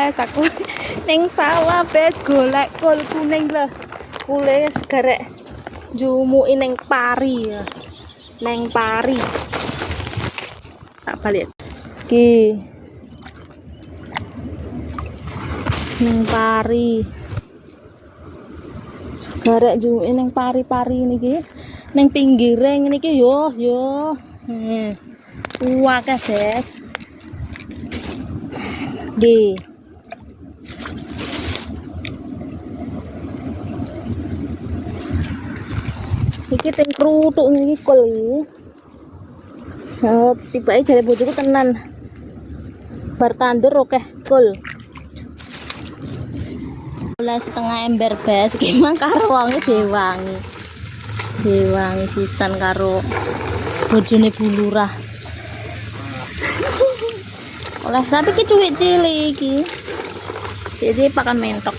guys, aku ning sawah bes golek kol kuning lho. Kule garek njumuki ning pari ya. Ning pari. Tak balik. Iki. Ning pari. Garek njumuki ning pari-pari niki. Ning pinggire ngene iki yo. Akeh, guys. Nggih. Iki teng krutuk iki kol iki. Tibake jare bojoku tenan. Bar tandur akeh kol. Oleh setengah ember bes iki mang karo wonge dewangi. Dewangi sisan karo bojone Bu Lurah. Oleh sapi ki cuwik cilik iki. Jadi pakan mentok.